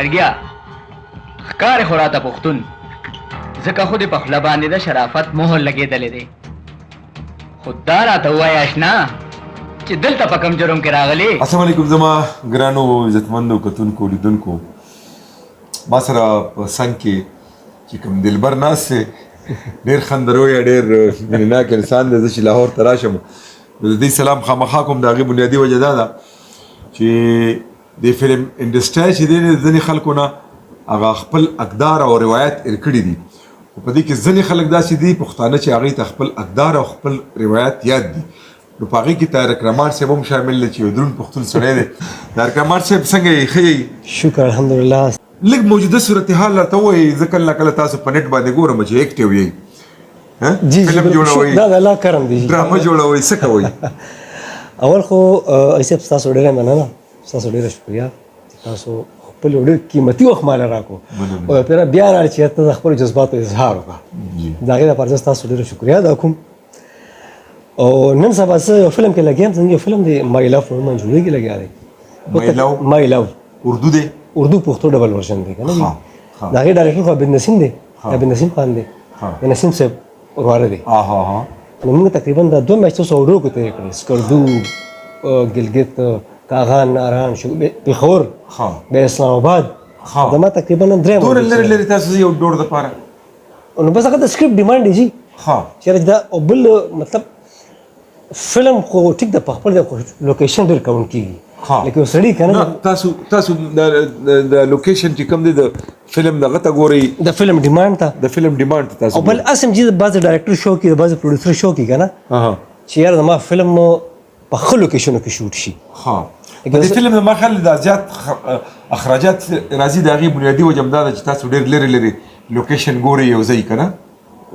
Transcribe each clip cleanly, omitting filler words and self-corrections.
لرګیا ښکار خو راته پښتون ځکه خو دې په خوله باندې د شرافت مهر لګېدلی دی خو دا راته ووایه اشنا چې دلته په کوم جرم کې راغلي. السلام علیکم زما ګرانو عزتمندو کتونکو لیدونکو. ما سره په څنګ کې چې کوم دلبر ناست دی ډېر خندروی ډېر مینهناک انسان دی. زه چې لاهور ته راشم نو د دې سلام خامخا کوم د هغې بنیادي وجه دا ده چې د فلم انډسټرۍ چې دی د ځینې خلکو نه هغه خپل اقدار او روایت هېر کړي دي. خو په دې کې ځینې خلک داسې دي پښتانه چې هغوی ته خپل اقدار او خپل روایت یاد دي. نو په هغې کې طارق رحمان صاحب هم شامل دی چې یو دروند پښتون سړی دی. طارق رحمان صاحب څنګه یې ښه یې؟ شکر الحمدلله. لږ موجوده صورتحال راته ووایئ. زه کله نه کله تاسو په نېټ باندې ګورم چې ایکټیو یئ، فلم جوړوئ، دا د الله کرم دی، ډرامه جوړوئ، څه کوئ؟ اول خو ایسه ستاسو ډېره مننه، ستاسو ډېره شکریه چې تاسو خپل ډېر قیمتي وخت ماله راکړو او پیره بیا راړ چې ته خپل جذباتو اظهار وکړه. د هغې لپاره زه ستاسو ډېره شکریه ادا کوم. او نن سبا زه یو فلم کې لګیا یم. زموږ یو فلم دی مای لو په نوم جوړېږي لګیا دی. مای لو اردو دی؟ اردو پښتو ډبل ورژن دی که نه. د هغې ډایرکټر خو عبد نسیم دی، عبد نسیم خان دی، د نسیم صاحب وراره دی. نو موږ تقریبا دا 2 میاشتې سعودو کې تېرې کړې. سکردو، ګلګت، کاغان، ناران، پېښور، بیا اسلام آباد. زما تقریبا 3 دونه لرې لرې تاسو یو ډور دپاره؟ نو بس هغه د سکرپټ ډیمانډ دی جي چېرې دا بل مطلب فلم خو ټیک د په خپل لوکیشن ډېر کاونټ کېږي لکه یو سړي که نه. تاسو د لوکیشن چې کوم دی د فلم دغه ته ګورئ، د فلم ډیمانډ ته تاسو. او بل اصل چې بعضې ډایرکټر شو کړي، بعضې پروډوسر شو کړي که نه چې یاره زما فلم په ښه لوکیشنو کې شوټ شي. د فلم زما خیال دا زیات اخراجات راځي د هغې بنیادي وجه همدا ده چې تاسو ډېر لرې لرې لوکیشن ګورئ یو ځای که نه.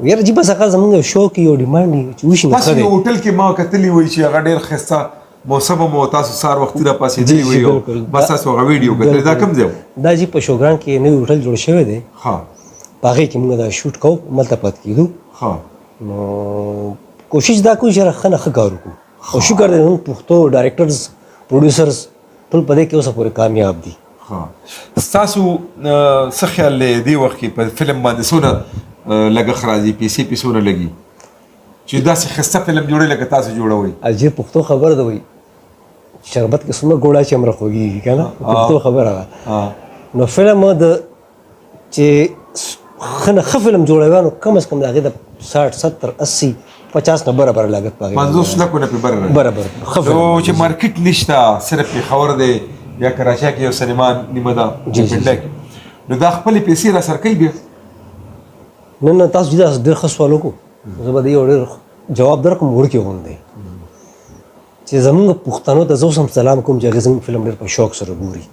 یاره جي بس هغه زموږ یو شو کې یو ډیمانډ وي چې وشي. تاسو یو هوټل کې ما کتلي وایي چې هغه ډېر ښایسته موسم مو تاسو سهار وختي راپاڅېدلي وایي او بس تاسو هغه ویډیو کتلې. دا کوم ځای و؟ دا جي په شوګران کې نوی هوټل جوړ شوی دی. په هغې کې موږ دا شوټ کوو، هملته پاتې کېدو. نو کوشش دا کوو چې ښه نه ښه کار وکړو او شکر دی زموږ پښتو ډایرکټرز پروډوسرز ټول په دې کې اوسه پورې کامیاب دي. ستاسو څه خیال دی دې وخت کې په فلم باندې څونه لګښت راځي، پیسې څونه لګي چې داسې ښایسته فلم جوړوي لکه تاسو جوړوئ؟ عجیب پښتو خبره ده وایي شربت کې څومره ګوړه چې همره خوږېږي که نه، پښتو خبره ده. نو فلم د چې ښه نه ښه فلم جوړوي نو کم از کم د هغې د 60 70 80 50 نه برابر لاګت په هغې 50 لکو نه پرې برابر ښه فلم چې مارکیټ نشته، صرف پېښور دی یا کراچۍ کې یو سینما نیمه ده پنډه کې، نو دا خپلې پیسې را سر کوي بیا؟ نه تاسو چې دا ډېر ښه سوال وکړو. زه به د یو ډېر جواب درکړم وړکې غوندې چې زموږ پښتنو ته زه اوس هم سلام کوم چې هغې زموږ فلم ډېر په شوق سره ګوري.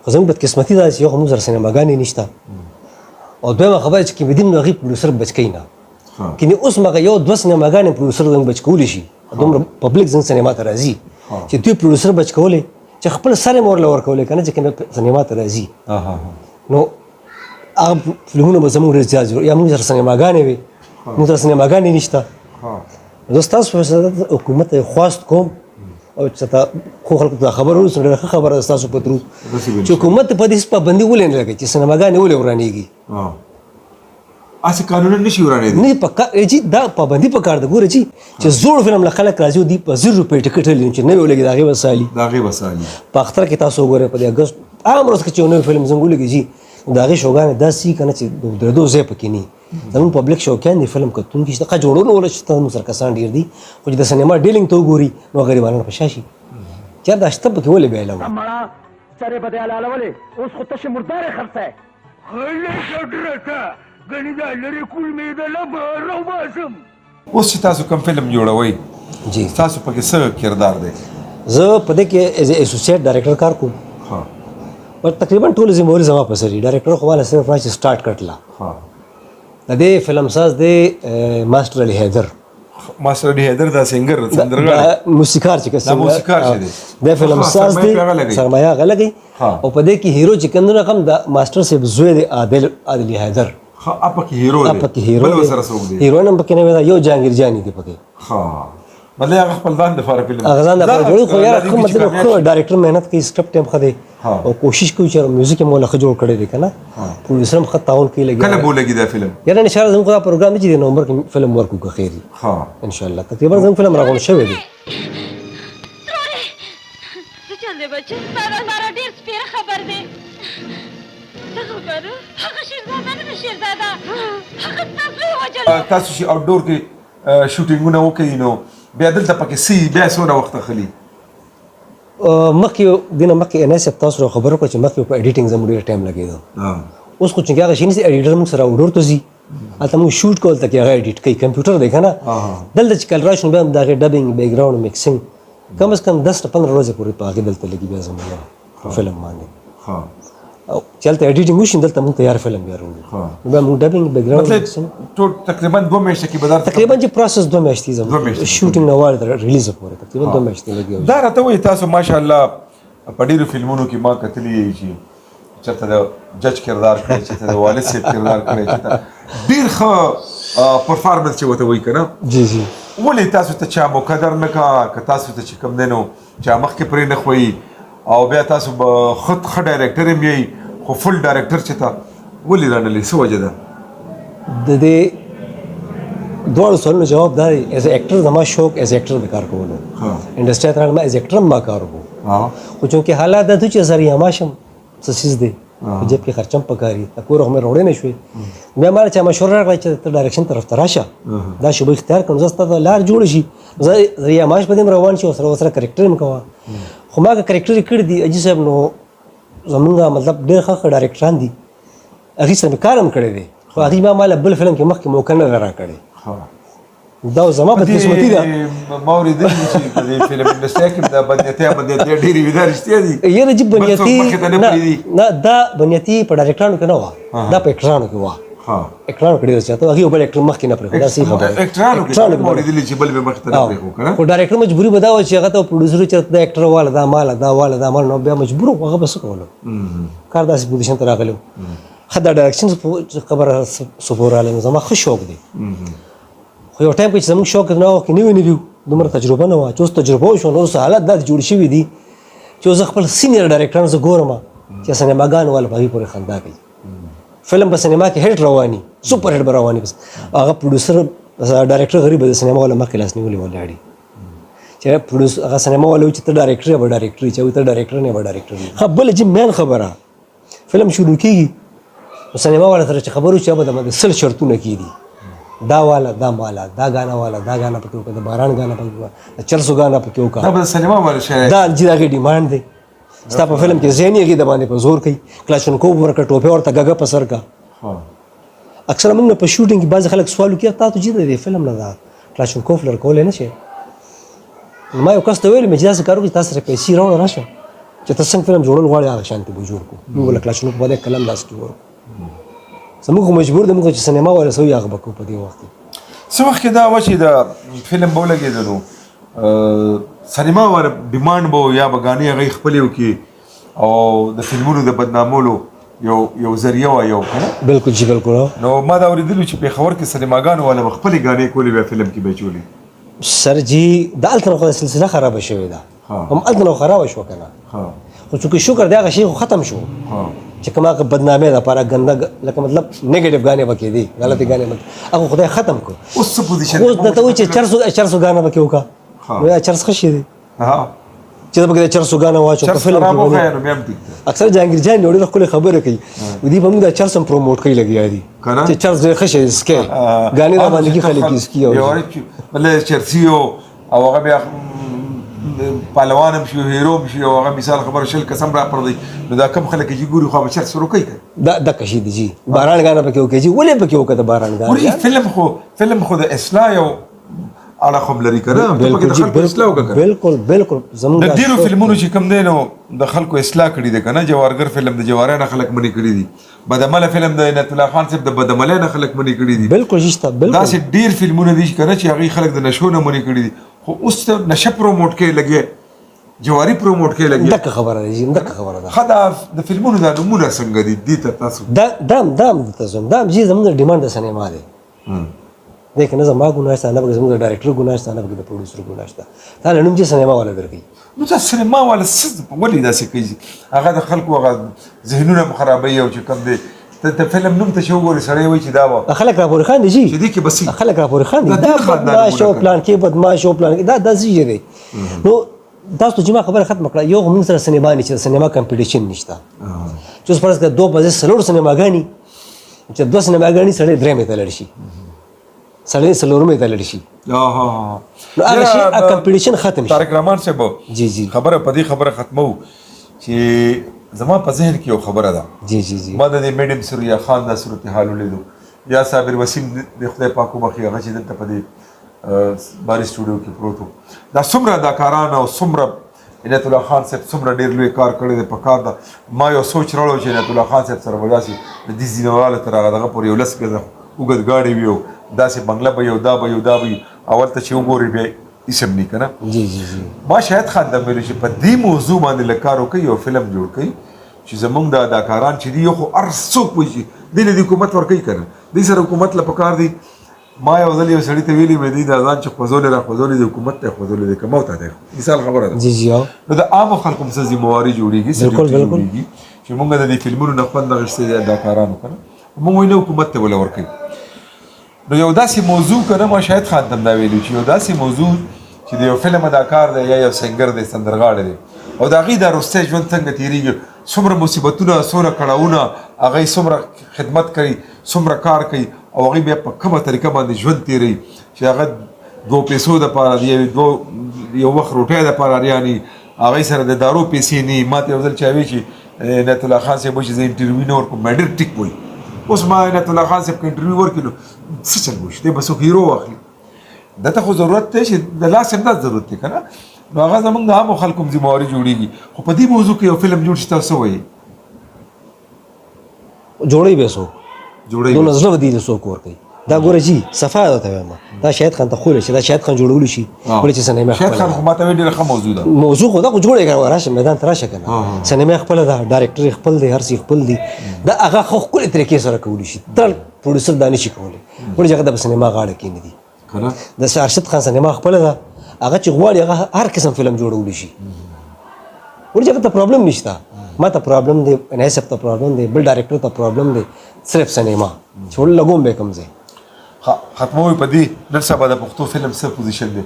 خو زموږ بدقسمتي دا چې یو خو موږ سره سینماګانې نشته او دویمه خبره چې کمیډین نو هغې پروډوسر بچ کوي نه. کنې اوس مګه یو 2 سینماګانې پروډوسر زموږ بچ کولی شي، دومره پبلیک زموږ سینما ته راځي چې دوی پروډوسر بچ کولی چې خپل سر یې ورله ورکولی که نه چې کوم سینما ته راځي. نو هغه فلمونه به زموږ ډېر زیات یا موږ سره سینماګانې وي، موږ سره سینماګانې نشته. زه ستاسو په حکومت ته خواست کوم او چې ته خو خلکو ته خبر ورسوم، ډېره ښه خبره ده ستاسو په ترو چې حکومت ته په دې پابندي ولې نه لګوي چې سینماګانې ولې ورانېږي. هسې قانونا نشي ورانېدی؟ نه جي دا پابندي په کار ده. ګوره جي چې زوړ فلم له خلک راځي دوی په 1000 روپۍ ټکټ لري چې نوی ولګي د هغې به سالي په اختر کې تاسو وګورئ په دې اګست عام ورځ کې چې یو نوی فلم زموږ ولګي جي د هغې شوګانې داسې وي که نه چې د درېدو ځای پکې نه وي. زموږ پبلیک شوقیان دي فلم کتونکي شته، ښه جوړولو ولا شته زموږ سره کسان ډېر دي، خو چې د سینما ډیلینګ ته وګوري نو غریبانان په شا شي چې دا شته پکې ولې بیا علم سره به دې حلالولې اوس خو تشه مردارې خرڅه ګنې دا لرې کول مې د لبه راوباسم. اوس چې تاسو کوم فلم جوړوئ جی تاسو پکې څه کردار دی؟ زه په دې کې ایز ایسوسیټ ډایرکټر کار کوم. تقریبا ټول ذمہواري زما په سر ډایرکټر خو والا صرف راځي سٹارټ کړله. د دې فلم ساز دی ماسټر علي حیدر. ماسټر علي حیدر دا سنگر سندرغاړی موسیقار چې دا موسیقار چې دی د فلم ساز دی سرمایه هغه لګي او په دې کې هیرو چې کوم رقم د ماسټر صاحب زوی دی عادل علي حیدر. اپا کې هیرو دی بل وسره څوک دی؟ هیرو نم پکې نه ودا یو جهانگیر جانی دی پکې. مطلب هغه خپل ځان دپاره فلم هغه ځان دپاره جوړوي، خو یاره ښه مطلب ښه ډایرکټر محنت کوي، سکرپټ هم ښه دی او کوشش کوي چې میوزیک یې مولا ښه جوړ کړی دی که نه، پروډیوسر هم ښه تعاون کوي لګیا. کله به ولګي دا فلم؟ یاره انشاءالله زموږ دا پروګرام دی چې د نومبر کې فلم ورکو که خیر وي انشاءالله. تقریبا زموږ فلم راغونډ شوی دی. څه چل دی بچه؟ سارا ډېر سپېره خبر دی. څه خبره؟ هغه شیرزاده نه ده شیرزاده، هغه تاسو ووژلو. تاسو چې آوټډور کې شوټینګونه وکړي نو بیا دلته پکې سی بیا څومره وخت اخلي؟ مخکې دینه مخکې انس صاحب تاسو سره خبره وکړه چې مخکې په ایډیټینګ زموږ ډېر ټایم لګېده. اوس خو چې هغه شي نشي ایډیټر موږ سره آوټډور ته ځي، هلته موږ شوټ کول ته کې هغه ایډیټ کوي، کمپیوټر دی که نه. دلته چې کله راشو نو بیا هم د هغې ډبینګ بیک ګراؤنډ میکسینګ کم از کم 10 نه 15 ورځې پورې په هغې دلته لګي بیا زموږ فلم باندې. او چې هلته ایډیټینګ وشي دلته موږ تیار فلم بیا راوړو، نو بیا موږ ډبینګ بیک ګراؤنډ مطلب ټول تقریبا 2 میاشتې کې به درته تقریبا چې پروسس 2 میاشتې زموږ شوټینګ نه وړاندې ریلیز پورې تقریبا 2 میاشتې لګي. دا راته وایي تاسو ماشاءالله په ډېرو فلمونو کې ما کتلي چې چېرته د جج کردار کړی، چېرته د والد صاحب کردار کړی، چېرته ډېر ښه پرفارمنس چې ورته وایي که نه. جی جی ولې تاسو ته چا مقدر نه کا که تاسو ته چې کوم دی نو چا مخکې پرې نه ښويي او بیا تاسو به ښه ډایرکټر هم یئ خو فل ډایرکټر چې ته ولې رانلې څه وجه ده؟ د دې دواړو سوالونو جواب دا دی، ایز اکټر زما شوق ایز اکټر د کار کولو، انډسټري ته راغلم ایز اکټر هم ما کار وکړو، خو چونکې حالات دا چې زریعه ماشم څه څیز دی په جیب کې خرچه هم پکاري، کور خو مې راوړی نه شوې. بیا ما چا مشوره راکړه چې ته ډایرکشن طرف ته راشه، دا شوبه اختیار کړم، زه ستا ته لار جوړه شي، زه زریعه ماش په دې روان شي، ورسره کرکټر هم کوه. خو ما که کرکټر یې کړي دي اجي صاحب نو زمونږ مطلب ډېر ښه ډایرکټران دي، هغې سره مې کار هم کړی دی، خو هغې ما له بل فلم کې مخکې موقع نه ده راکړې. دا زما بدقسمتي ده. ما اورېدلي چې په دې فلم انډسټرۍ کې د بدنیتۍ ډېرې وي، دا رښتیا دي؟ یاره جي بدنیتي نه، دا بدنیتي په ډایرکټرانو کې نه وه، دا په اکټرانو کې وه. اکټرانو کې ډېر زیاته هغې بل اکټر مخکې نه پرېښود، دا صحیح خبره ده. اکټرانو کې ما اورېدلي چې بل به مخکې ته نه پرېښود که نه، خو ډایرکټر مجبوري به دا وه چې هغه ته پروډیوسر چې دا اکټر واله دا ماله دا واله دا ماله، نو بیا مجبور و هغه به څه کولو، کار داسې پوزیشن ته راغلی و. ښه دا ډایرکشن خبره څه پورې راغلی نو زما ښه شوق دی، خو یو ټایم کې چې زموږ شوق نه وو، نوي نوي دومره تجربه نه وه چې اوس تجربه وشوه، نو اوس حالات داسې جوړ شوي دي چې اوس خپل سینیر ډایرکټران زه ګورم چې سینماګانو والا په هغې پورې خندا کوي. فلم په سینما کې هیټ رواني، سوپر هیټ به رواني، بس هغه پروډیوسر ډایرکټر غریب د سینما والا مخکې لاس نیولې ولاړي چې هغه سینما والا وایي چې ته ډایرکټر یې به ډایرکټر یې، چې وایي ته ډایرکټر نه یې به ډایرکټر یې. ښه بله چې مین خبره فلم شروع کېږي نو سینما والا سره چې خبر وشي به د 100 شرطونه کېدي، دا والا دا مالا دا غانا والا دا غانا پکې وکړه، د باران غانا پکې وکړه، د چرسو غانا پکې وکړه، دا به د سینما والا شی دا چې د هغې ډیمانډ دی. ستا په فلم کې ذهن یې هغې د باندې په زور کوي، کلاشینکوف ورکړه، ټوپۍ ورته ګګه په سر کا. اکثره موږ نه په شوټینګ کې بعضې خلک سوال وکړي تا ته چې د دې فلم نه دا کلاشینکوف لر کولی نه شي. ما یو کس ته ویلي مې چې داسې کار وکړي تا سره پیسې راوړه راشه چې ته څنګه فلم جوړول غواړې هغه شانتې به جوړ کړو، موږ له کلاشینکوف باندې قلم لاس کې ورکړو. زموږ خو مجبور دی موږ چې سینما والا څه وي هغه به کوو په دې وخت کې. څه وخت کې دا وه چې د فلم به ولګېده نو سینما والا ډیمانډ به یا به ګانې هغې خپلې وکړي او د فلمونو د بدنامولو یو ذریعه وه یو که نه؟ بلکل جی بلکل. نو ما دا اورېدلي چې پېښور کې سینماګانو والا به خپلې ګانې کولې بیا فلم کې به یې چولې. سر جي د هلته نه خو سلسله خرابه شوې ده، هم هلته نه خرابه شوه که نه، خو چونکې شکر دی هغه شی خو ختم شو چې کوم هغه بدنامۍ دپاره ګنده لکه مطلب نیګیټیو ګانې به کېدې، غلطې ګانې به هغه خدای ختم کړو. اوس څه پوزیشن اوس درته وایي چې 400 ګانه به کې وکړه، نو یا 400 ښه شی دی چې ته پکې د 400 ګانه واچو په فلم کې. اکثر جهانګیر جان ډېره ښکلې خبره کوي، دوی به موږ دا 400 پروموټ کوي لګیا دي چې 400 ډېر ښه شی دی، سکي ګانې را باندې کې خلک یې سکي مطلب چرسي او هغه بیا پهلوان هم شي هیرو هم شي او هغه مثال خبره شل قسم را پردی، نو دا کم خلک چې ګوري خو به 400 روپۍ کوي. دا کشي دی جی باران غانا پکې وکړي جی ولې پکې وکړه باران غانا. فلم خو د اصلاح یو اړه خو لري که نه، ته پکې د خلکو اصلاح وکړه. بلکل بلکل زموږ د ډېرو فلمونو چې کوم دی نو د خلکو اصلاح کړي دی که نه. جوارګر فلم د جوارانه خلک منې کړي دي، بدعمله فلم د عنایت الله خان صاحب د بدعملۍ نه خلک منې کړي دي. بلکل جی شته، بلکل داسې ډېر فلمونه دي که نه چې هغې خلک د نشو نه منې کړي دي، خو اوس ته نشه پروموټ کوي لګیا، جواري پروموټ کوي لګیا. دغه خبره ده جی، دغه خبره ده. ښه دا د فلمونو دا نومونه څنګه دي دې ته تاسو؟ دام ته ځم، دام جی زموږ ډیمانډ د سینما دی، دی که نه زما ګناه شته نه پکې زموږ د ډایرکټر ګناه شته نه پکې د پروډوسر ګناه شته تا له نوم چې سینما والا درکوي نو دا سینما والا څه ولې داسې کوي هغه د خلکو هغه ذهنونه م خرابوي او چې کوم دی ته فلم نوم ته چې وګورې سړی وایي چې دا به خلک راپورې خاندي جي چې دې کې بسي خلک راپورې خاندي دا دا ډېر خاندانونه بدماش او کوي. پلان کې بدماش او پلان کې دا څه دی نو تاسو چې ما خبره ختمه کړه یو موږ سره سینما نه چې سینما کمپټیشن نشته چې اوس فرض کړه دوه په ځای څلور سینماګانې چې دوه سینماګانې سړی درې مې ته لاړ شي سړی څلور مې ته لاړ شي نو هغه شي کمپټیشن ختم شي طارق رحمان صاحب جی خبره په دې خبره ختمو چې زما په ذهن کې یو خبره ده جی ما د میډم سوریا خان د صورتحال ولیدو یا صابر وسیم د خدای پاک وبخښي هغه چې دلته په دې باري سټوډیو کې پروت و دا څومره اداکاران او څومره عنایت الله خان صاحب څومره ډېر لوی کار کړی دی په کار ده ما یو سوچ راوړی چې عنایت الله خان صاحب سره به داسې د دې ځینواله تر هغه دغه پورې یو لس ګزه اوږد ګاډی وي او داسې بنګله به یو دا به یو دا به اول ته چې وګورې بیا اسم نه کنه جی ما شاید خان د ویل چې په دې موضوع باندې لکار وکي یو فلم جوړ کړي چې زمونږ د اداکاران چې دی یو خو هر څوک وایي دې د حکومت ورکوي کنه دې سره حکومت له پکار دی ما یو ځل یو سړي ته ویلي مې دی دا ځان چې خوځولې را خوځولې د حکومت ته خوځولې دی که موته دی مثال خبره ده جی نو د عامو خلکو څه ذمہواري جوړیږي بالکل چې مونږ د دې فلمونو نه خوند اخیستی دی اداکارانو کنه مونږ وایو نه حکومت ته ولا ورکوي نو یو داسې موضوع کنه ما شاید خان تم دا ویلي چې یو داسې موضوع چې د یو فلم اداکار دی یا یو سنگر دی سندرغاړی دی او د هغې دا وروستی ژوند څنګه تېرېږي څومره مصیبتونه څومره کړاوونه هغې څومره خدمت کوي څومره کار کوي او هغې بیا په کومه طریقه باندې ژوند تېروي چې هغه دوه پیسو دپاره د یو وخت روټۍ دپاره یعنې هغې سره د دارو پیسې نه وي ما ته یو ځل چا وایي چې عنایت الله خان صاحب وایي چې زه انټرویو نه ورکوم ما ډېر ټیک وایي اوس ما عنایت الله خان صاحب که انټرویو ورکړي نو څه چل وشي دی به څوک هیرو واخلي دته خو ضرورت دی چې د لاس همدا ضرورت دی که نه نو هغه زمونږ د عامو خلکو هم ذمہواري جوړېږي خو په دې موضوع کې یو فلم جوړ شي تاسو څه وایي جوړوي به څوک دونه زړه به دي د څوک ورکوي دا ګوره جي صفا درته وایم دا شاهد خان ته خولی شي دا شاهد خان جوړولی شي ولې چې سینما شاهد خان خو ماته وایي ډېره ښه موضوع ده موضوع خو دا خو جوړې کړه راشه میدان ته راشه که نه سینما خپله ده ډایرکټر خپل دی هر څه خپل دی دا هغه خو ښکلې طریقې سره کولی شي ټول پروډوسر دا نشي کولی ولې چې هغه د سینما غاړه کې نه دي د ارشد خان سینما خپله ده هغه چې غواړي هغه هر قسم فلم جوړولی شي ولې چې هغه ته پرابلم نشته ما ته پرابلم دی عنایت صاحب ته پرابلم دی بل ډایرکټر ته پرابلم دی صرف سینما چې ولې لګوم به کوم ځای ختموي په دې نن سبا د پښتو فلم څه پوزیشن دی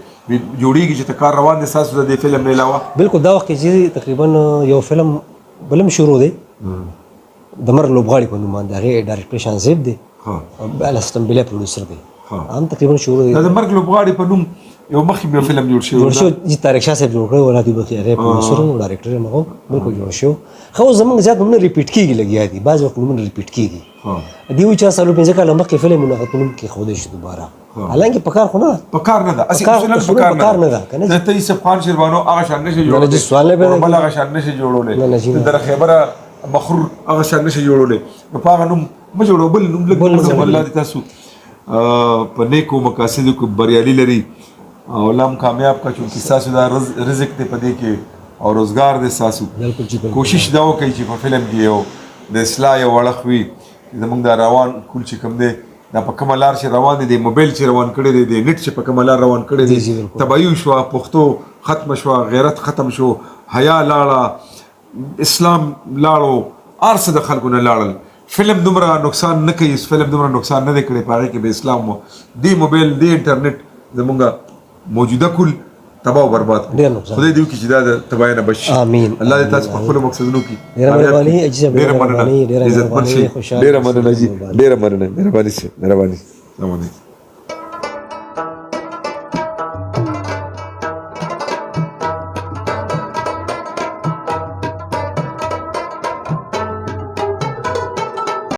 جوړیږي چې کار روان دی ستاسو د دې فلم نه علاوه بالکل دا وخت کې تقریبا یو فلم بلم شروع دی د مر لوبغاړي په نوم باندې هغې ډایرکټر شانزیب دی او بل استنبلیا پروډوسر دی هم تقریبا شروع دی د مرګ لوبغاړي په نوم یو مخکې یو فلم جوړ شوی جی طارق شاه صاحب جوړ کړی و راډیو بخي هغې پروډوسر او ډایرکټر یې هغه بالکل جوړ شو خو زموږ زیات نومونه ریپیټ کېږي لګیا دي بعض وخت نومونه ریپیټ کېږي دي وایي چې څلور پنځه کاله مخکې فلم نو هغه په نوم کېښودی شو دوباره حالانکه په کار خو نه په کار نه ده اصلي په کار نه ده کنه ته یوسف خان شیروانو هغه شان نشي جوړولی سوال نه پیدا بل هغه شان نشي جوړولی در خیبره مخرور هغه شان نشي جوړولی نو په هغه نوم مه جوړو بل نوم لږ الله دې تاسو په نیکو مقاصدو کې بریالي لري او لم کامیاب کا چونکه تاسو دا رزق ته پدې کې او روزګار دې تاسو کوشش دا وکړئ چې په فلم کې یو د اصلاح یو وړخ وي زمونږ دا روان کول چې کوم دی دا په کومه لار چې روان دي د موبایل چې روان کړی دی د نیټ چې په کومه لار روان کړی دی تباهي شوه پښتو ختم شوه غیرت ختم شو حیا لاړه اسلام لاړو هر څه د خلکو نه لاړل فلم دومره نقصان نه کوي فلم دومره نقصان نه دی کړی په هغې کې به اسلام و دی موبایل دی انټرنیټ زمونږ موجوده کل تباہ و برباد خدای دې وکړي چې دا د تباهۍ نه بچ شي امین الله دې تاسو په خپلو مقصدونو کې ډېره مهرباني اجي صاحب ډېره مننه عزتمن شي ډېره مننه جي ډېره مننه مهرباني سي مهرباني